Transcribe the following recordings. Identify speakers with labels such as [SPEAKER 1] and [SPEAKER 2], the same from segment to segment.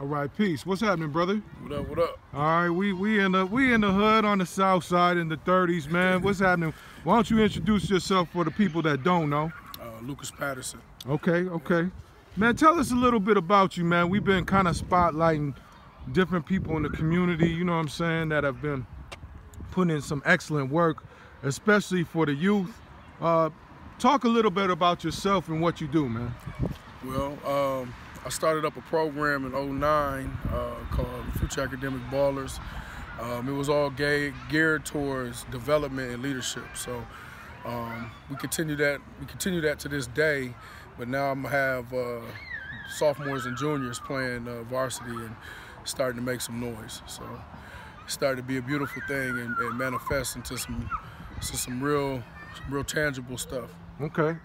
[SPEAKER 1] All right, peace. What's happening, brother?
[SPEAKER 2] What up, what up?
[SPEAKER 1] All right, we in the hood on the south side in the 30s, man. What's happening? Why don't you introduce yourself for the people that don't know?
[SPEAKER 2] Lucas Patterson.
[SPEAKER 1] Okay. Man, tell us a little bit about you, man. We've been kind of spotlighting different people in the community, you know what I'm saying, that have been putting in some excellent work, especially for the youth. Talk a little bit about yourself and what you do, man.
[SPEAKER 2] Well, I started up a program in '09 called Future Academic Ballers. It was all geared towards development and leadership. So we continue that to this day. But now I'm gonna have sophomores and juniors playing varsity and starting to make some noise. So it started to be a beautiful thing and manifest into some real tangible stuff.
[SPEAKER 1] Okay.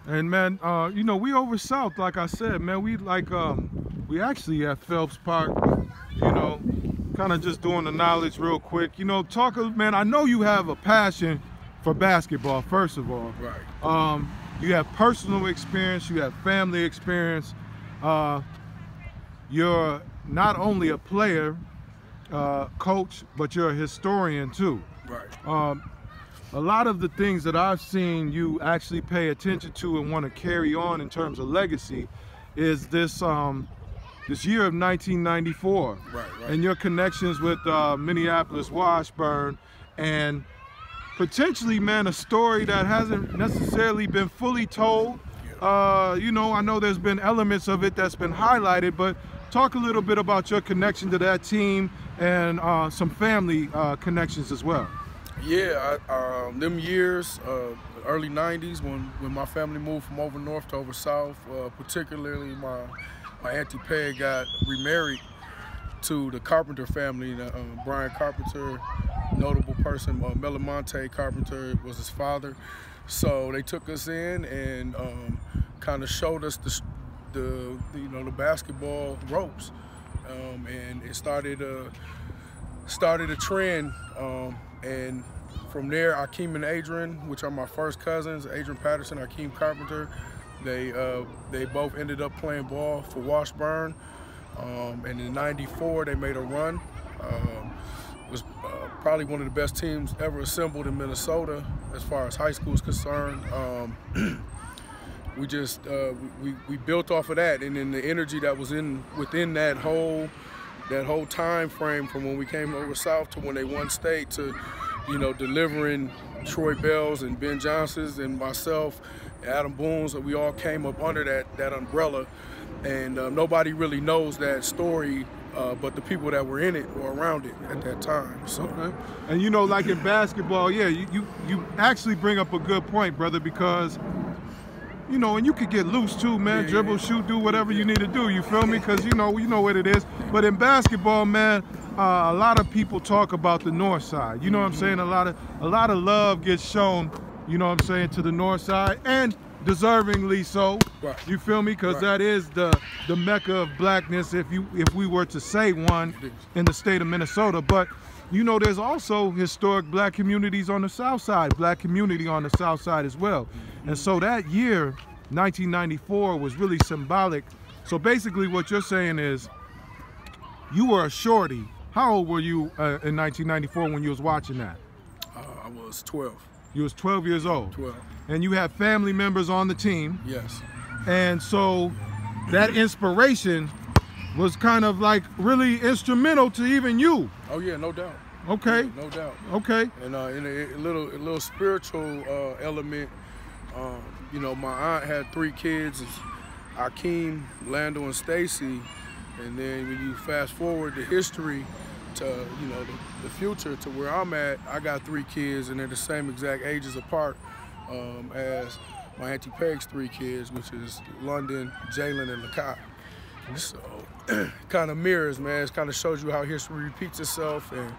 [SPEAKER 1] And man, you know, we over south, like I said, man, we actually at Phelps Park, you know, kind of just doing the knowledge real quick. You know, man, I know you have a passion for basketball, first of all.
[SPEAKER 2] Right.
[SPEAKER 1] You have personal experience, you have family experience. You're not only a player, coach, but you're a historian too.
[SPEAKER 2] Right.
[SPEAKER 1] A lot of the things that I've seen you actually pay attention to and want to carry on in terms of legacy is this year of 1994.
[SPEAKER 2] Right.
[SPEAKER 1] And your connections with Minneapolis Washburn, and potentially, man, a story that hasn't necessarily been fully told. You know, I know there's been elements of it that's been highlighted, but talk a little bit about your connection to that team and some family connections as well.
[SPEAKER 2] Yeah, them years, early '90s, when my family moved from over north to over south, particularly my Auntie Peg got remarried to the Carpenter family. Brian Carpenter, notable person, Melamonte Carpenter was his father. So they took us in and kind of showed us the basketball ropes, and it started a trend. And from there, Akeem and Adrian, which are my first cousins, Adrian Patterson, Akeem Carpenter, they both ended up playing ball for Washburn. And in '94, they made a run. It was probably one of the best teams ever assembled in Minnesota as far as high school is concerned. We built off of that, and then the energy that was within that whole time frame from when we came over south to when they won state to, you know, delivering Troy Bells and Ben Johnsons and myself, Adam Boone's, we all came up under that umbrella, and nobody really knows that story but the people that were in it or around it at that time. So.
[SPEAKER 1] Okay. And you know, like in basketball, yeah, you actually bring up a good point, brother, because you know, and you could get loose too, man. Yeah, dribble, shoot, do whatever you need to do. You feel me? Because you know what it is. But in basketball, man, a lot of people talk about the north side. You know what I'm saying? A lot of love gets shown, you know what I'm saying, to the north side, and deservingly so.
[SPEAKER 2] Right.
[SPEAKER 1] You feel me? Because that is the mecca of blackness, if we were to say one, in the state of Minnesota. But you know, there's also historic black communities on the south side, black community on the south side as well. And so that year, 1994, was really symbolic. So basically what you're saying is, you were a shorty. How old were you in 1994 when you was watching that?
[SPEAKER 2] I was 12.
[SPEAKER 1] You was 12 years old?
[SPEAKER 2] 12.
[SPEAKER 1] And you had family members on the team?
[SPEAKER 2] Yes.
[SPEAKER 1] And so that inspiration was kind of like really instrumental to even you.
[SPEAKER 2] Oh yeah, no doubt.
[SPEAKER 1] Okay.
[SPEAKER 2] Yeah, no doubt.
[SPEAKER 1] Okay.
[SPEAKER 2] And in a little spiritual element, you know, my aunt had 3 kids, Akeem, Lando, and Stacy. And then when you fast forward the history to, you know, the future to where I'm at, I got 3 kids, and they're the same exact ages apart as my Auntie Peg's 3 kids, which is London, Jalen, and Lakai. So kind of mirrors, man. It kind of shows you how history repeats itself and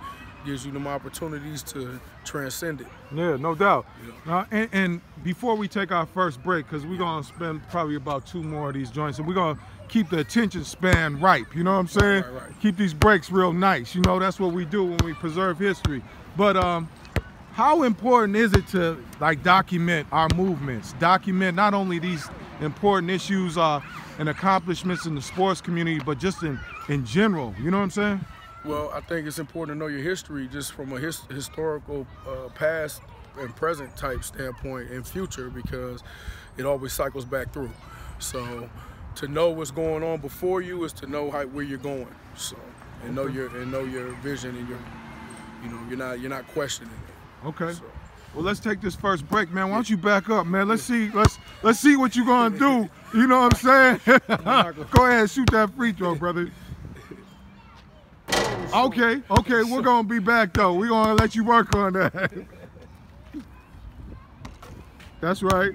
[SPEAKER 2] gives you them opportunities to transcend it.
[SPEAKER 1] Yeah, no doubt.
[SPEAKER 2] Yeah.
[SPEAKER 1] And before we take our first break, because we're going to spend probably about 2 more of these joints, and we're going to keep the attention span ripe, you know what I'm saying?
[SPEAKER 2] Right.
[SPEAKER 1] Keep these breaks real nice. You know, that's what we do when we preserve history. But how important is it to like document our movements, document not only these important issues and accomplishments in the sports community, but just in general. You know what I'm saying?
[SPEAKER 2] Well, I think it's important to know your history just from a historical past and present type standpoint and future, because it always cycles back through. So to know what's going on before you is to know where you're going. So and know your vision and you're not questioning it.
[SPEAKER 1] Okay. So. Well, let's take this first break, man. Why don't you back up, man? Let's see what you're gonna do. You know what I'm saying? Go ahead, shoot that free throw, brother. Okay, we're gonna be back though. We're gonna let you work on that. That's right.